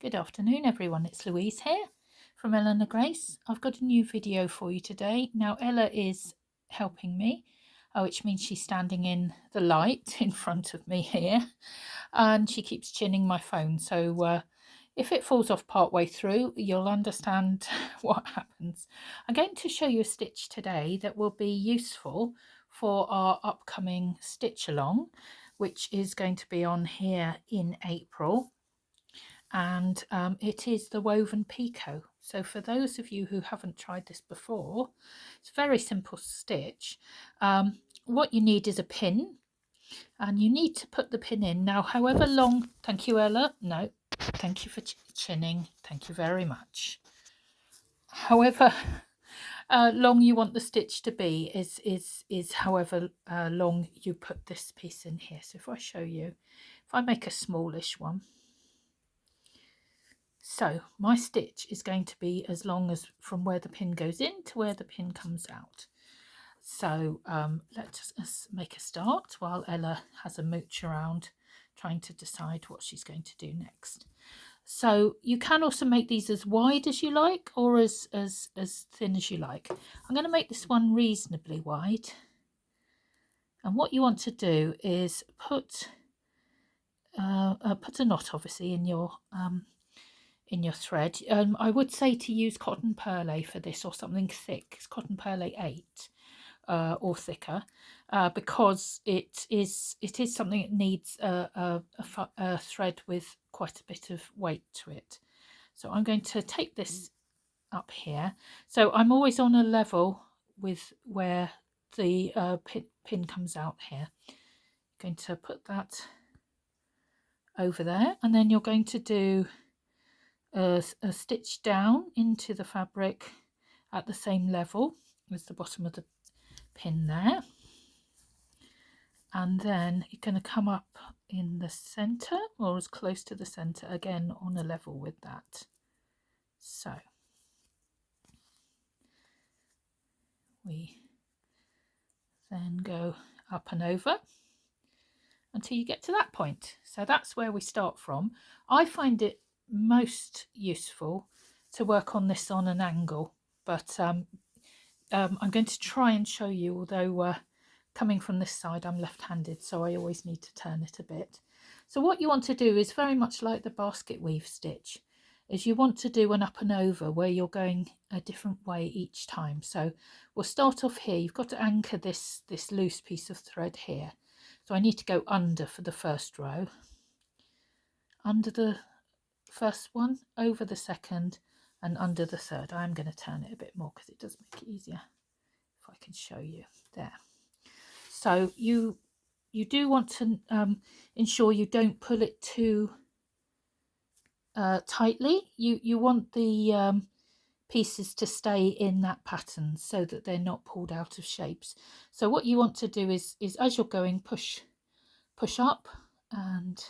Good afternoon everyone, it's Louise here from Eleanor Grace. I've got a new video for you today. Now Ella is helping me, which means she's standing in the light in front of me here, and she keeps chinning my phone, so if it falls off part way through you'll understand what happens. I'm going to show you a stitch today that will be useful for our upcoming stitch along, which is going to be on here in April. And it is the woven Picot. So for those of you who haven't tried this before, it's a very simple stitch. What you need is a pin, and you need to put the pin in. Now, however long, thank you Ella, no, thank you for chinning, thank you very much. However long you want the stitch to be is however long you put this piece in here. So if I show you, if I make a smallish one, so my stitch is going to be as long as from where the pin goes in to where the pin comes out. So let's make a start while Ella has a mooch around trying to decide what she's going to do next. So you can also make these as wide as you like or as thin as you like. I'm going to make this one reasonably wide. And what you want to do is put a knot obviously in your thread. I would say to use cotton perlé for this, or something thick. It's cotton perlé 8 or thicker, because it is something that needs a thread with quite a bit of weight to it. So I'm going to take this up here. So I'm always on a level with where the pin comes out here. Going to put that over there, and then you're going to do a stitch down into the fabric at the same level as the bottom of the pin there, and then you're going to come up in the center or as close to the center, again on a level with that. So we then go up and over until you get to that point. So that's where we start from. I find it most useful to work on this on an angle, but I'm going to try and show you, although coming from this side I'm left-handed, so I always need to turn it a bit. So what you want to do is very much like the basket weave stitch, is you want to do an up and over where you're going a different way each time. So we'll start off here. You've got to anchor this loose piece of thread here. So I need to go under for the first row, under the first one, over the second, and under the third. I'm going to turn it a bit more because it does make it easier if I can show you there. So you do want to ensure you don't pull it too tightly. You want the pieces to stay in that pattern so that they're not pulled out of shapes. So what you want to do is as you're going, push up, and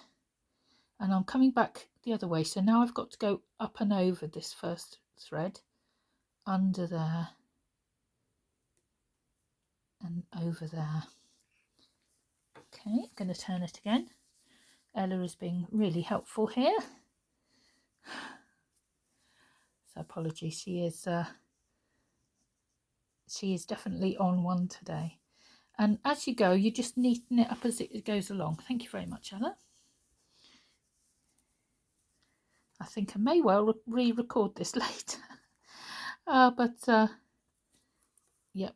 I'm coming back the other way. So now I've got to go up and over this first thread, under there and over there. Okay, I'm going to turn it again. Ella is being really helpful here. So apologies, she is definitely on one today. And as you go, you just neaten it up as it goes along. Thank you very much, Ella. I think I may well re-record this later. Yep,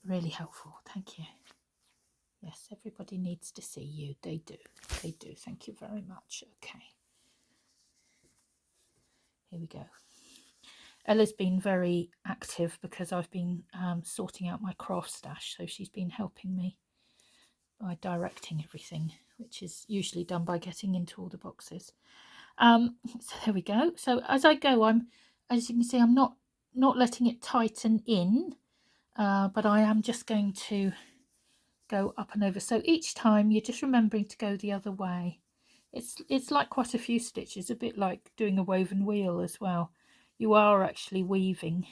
really helpful. Thank you. Yes, everybody needs to see you. They do. They do. Thank you very much. Okay. Here we go. Ella's been very active because I've been sorting out my craft stash. So she's been helping me by directing everything, which is usually done by getting into all the boxes. So there we go. So as I go, as you can see, I'm not letting it tighten in, but I am just going to go up and over. So each time you're just remembering to go the other way. It's like quite a few stitches, a bit like doing a woven wheel as well. You are actually weaving,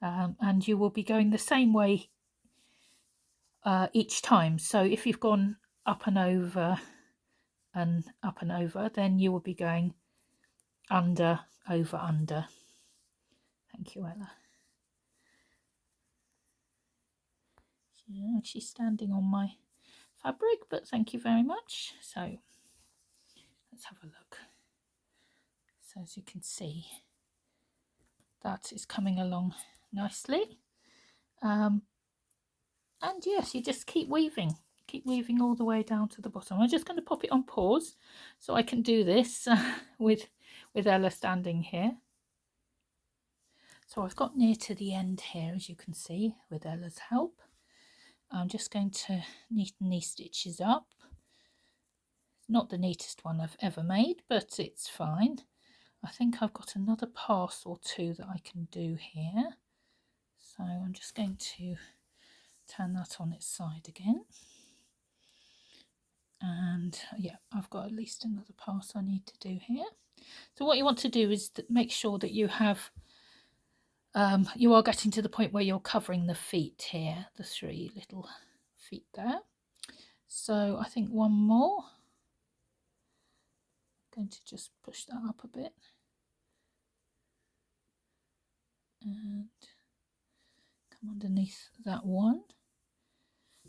and you will be going the same way each time. So if you've gone up and over and up and over, then you will be going under, over, under. Thank you, Ella. Yeah, she's standing on my fabric, but thank you very much. So let's have a look. So as you can see, that is coming along nicely. And yes, you just keep weaving all the way down to the bottom. I'm just going to pop it on pause so I can do this with Ella standing here. So I've got near to the end here, as you can see, with Ella's help. I'm just going to neaten these stitches up. It's not the neatest one I've ever made, but it's fine. I think I've got another pass or two that I can do here. So I'm just going to turn that on its side again. And yeah, I've got at least another pass I need to do here. So what you want to do is make sure that you have you are getting to the point where you're covering the feet here, the 3 little feet there. So I think one more. I'm going to just push that up a bit and come underneath that one.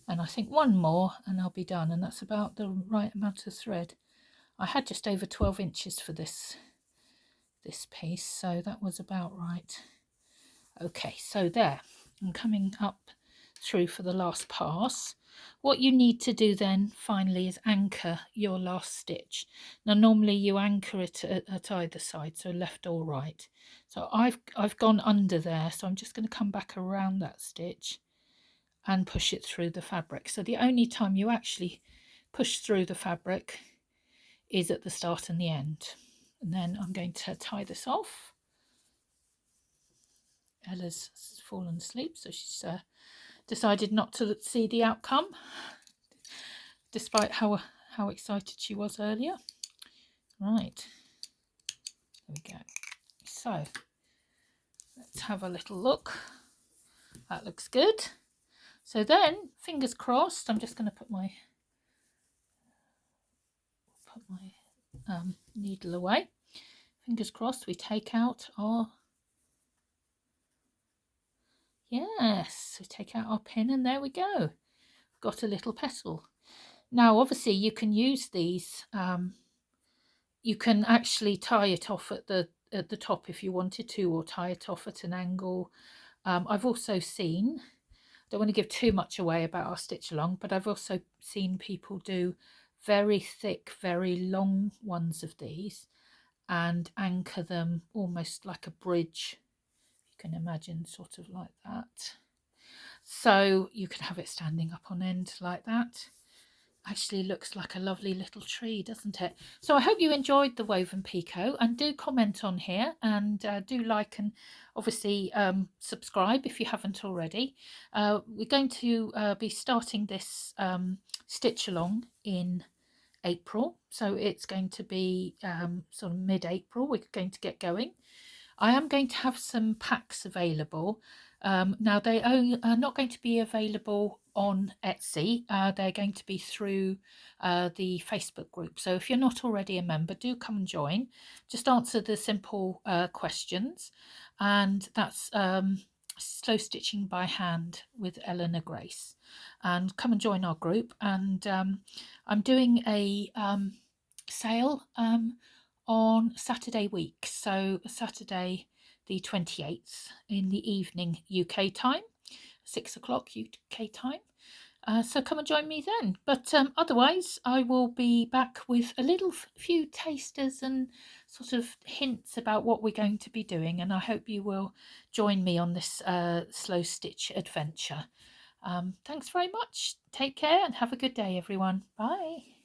And I think one more and I'll be done, and that's about the right amount of thread. I had just over 12 inches for this piece, so that was about right. Okay, so there, I'm coming up through for the last pass. What you need to do then finally is anchor your last stitch. Now normally you anchor it at either side, so left or right. So I've gone under there, so I'm just going to come back around that stitch and push it through the fabric. So the only time you actually push through the fabric is at the start and the end. And then I'm going to tie this off. Ella's fallen asleep, so she's decided not to see the outcome, despite how excited she was earlier. Right, there we go. So let's have a little look. That looks good. So then, fingers crossed, I'm just going to put my needle away. Fingers crossed we take out our, yes, we take out our pin, and there we go. We've got a little petal. Now obviously you can use these, you can actually tie it off at the top if you wanted to, or tie it off at an angle. I've also seen, don't want to give too much away about our stitch along, but I've also seen people do very thick, very long ones of these and anchor them almost like a bridge. You can imagine, sort of like that. So you can have it standing up on end like that. Actually looks like a lovely little tree, doesn't it? So I hope you enjoyed the woven Picot, and do comment on here, and do like and obviously subscribe if you haven't already. We're going to be starting this stitch along in April, so it's going to be sort of mid-April we're going to get going. I am going to have some packs available. Now they are not going to be available on Etsy. They're going to be through the Facebook group. So if you're not already a member, do come and join. Just answer the simple questions, and that's slow stitching by hand with Eleanor Grace. And come and join our group. And I'm doing a sale on Saturday week, so Saturday the 28th in the evening UK time, 6 o'clock UK time. So come and join me then. But otherwise I will be back with a little few tasters and sort of hints about what we're going to be doing, and I hope you will join me on this slow stitch adventure. Thanks very much. Take care and have a good day, everyone. Bye.